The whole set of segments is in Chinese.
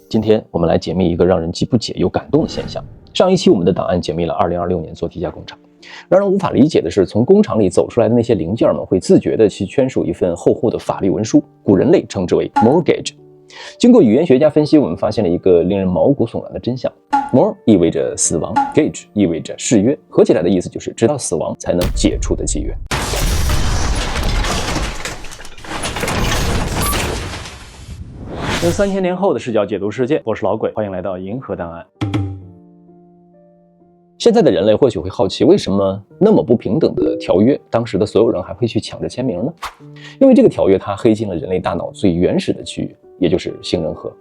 今天我们来解密一个让人既不解又感动的现象。上一期我们的档案解密了2026年做题家工厂，让人无法理解的是，从工厂里走出来的那些零件们会自觉地去签署一份厚厚的法律文书，古人类称之为 mortgage。经过语言学家分析，我们发现了一个令人毛骨悚然的真相。Mor 意味着死亡， gage 意味着誓约，合起来的意思就是直到死亡才能解除的契约。用3000年后的视角解读世界，我是老鬼，欢迎来到银河档案。现在的人类或许会好奇，为什么那么不平等的条约，当时的所有人还会去抢着签名呢？因为这个条约它黑进了人类大脑最原始的区域，也就是杏仁核。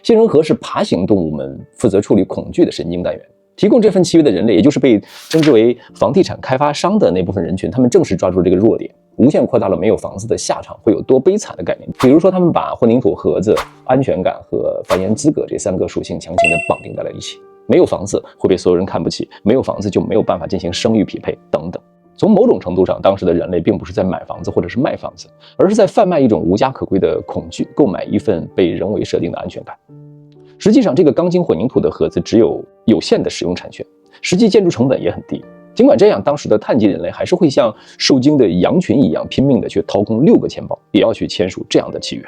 杏仁核是爬行动物们负责处理恐惧的神经单元。提供这份契约的人类，也就是被称之为房地产开发商的那部分人群，他们正是抓住这个弱点，无限扩大了没有房子的下场会有多悲惨的概念。比如说，他们把混凝土盒子、安全感和繁衍资格这3个属性强行的绑定在了一起。没有房子会被所有人看不起，没有房子就没有办法进行生育匹配等等。从某种程度上，当时的人类并不是在买房子或者是卖房子，而是在贩卖一种无家可归的恐惧，购买一份被人为设定的安全感。实际上，这个钢筋混凝土的盒子只有有限的使用产权，实际建筑成本也很低。尽管这样，当时的碳基人类还是会像受惊的羊群一样，拼命的去掏空6个钱包，也要去签署这样的契约。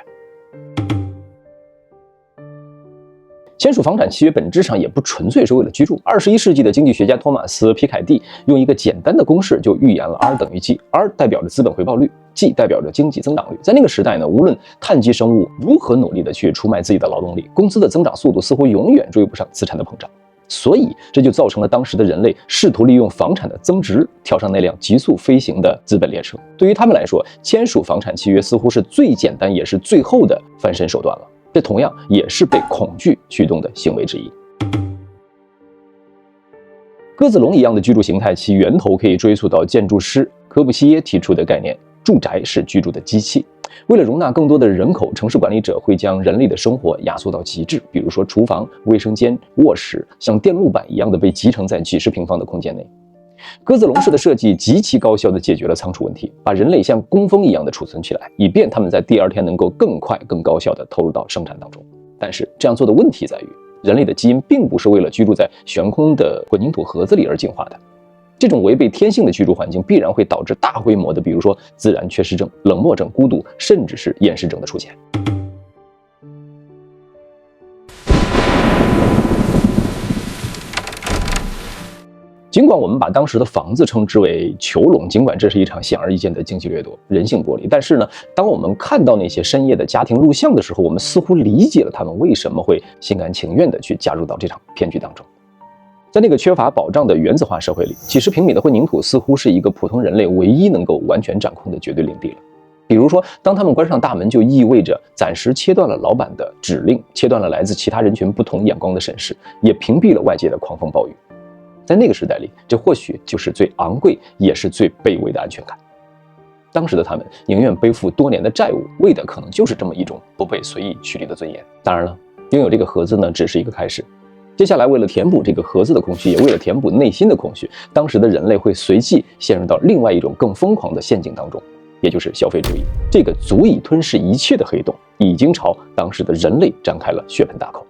签署房产契约本质上也不纯粹是为了居住。21世纪的经济学家托马斯·皮凯蒂用一个简单的公式就预言了 R 等于 G。R 代表着资本回报率， G 代表着经济增长率。在那个时代呢，无论碳基生物如何努力的去出卖自己的劳动力，工资的增长速度似乎永远追不上资产的膨胀。所以这就造成了当时的人类试图利用房产的增值跳上那辆急速飞行的资本列车。对于他们来说，签署房产契约似乎是最简单也是最后的翻身手段了。这同样也是被恐惧驱动的行为之一。鸽子笼一样的居住形态，其源头可以追溯到建筑师柯布西耶提出的概念：住宅是居住的机器。为了容纳更多的人口，城市管理者会将人类的生活压缩到极致，比如说厨房、卫生间、卧室像电路板一样的被集成在几十平方的空间内。鸽子笼式的设计极其高效地解决了仓储问题，把人类像工蜂一样的储存起来，以便他们在第2天能够更快更高效地投入到生产当中。但是这样做的问题在于，人类的基因并不是为了居住在悬空的混凝土盒子里而进化的。这种违背天性的居住环境必然会导致大规模的，比如说自然缺失症、冷漠症、孤独，甚至是厌食症的出现。尽管我们把当时的房子称之为囚笼，尽管这是一场显而易见的经济掠夺、人性剥离，但是呢，当我们看到那些深夜的家庭录像的时候，我们似乎理解了他们为什么会心甘情愿地去加入到这场骗局当中。在那个缺乏保障的原子化社会里，几十平米的混凝土似乎是一个普通人类唯一能够完全掌控的绝对领地了。比如说，当他们关上大门，就意味着暂时切断了老板的指令，切断了来自其他人群不同眼光的审视，也屏蔽了外界的狂风暴雨。在那个时代里，这或许就是最昂贵也是最卑微的安全感。当时的他们宁愿背负多年的债务，为的可能就是这么一种不被随意取缔的尊严。当然了，拥有这个盒子呢，只是一个开始。接下来，为了填补这个盒子的空虚，也为了填补内心的空虚，当时的人类会随即陷入到另外一种更疯狂的陷阱当中，也就是消费主义。这个足以吞噬一切的黑洞，已经朝当时的人类张开了血盆大口。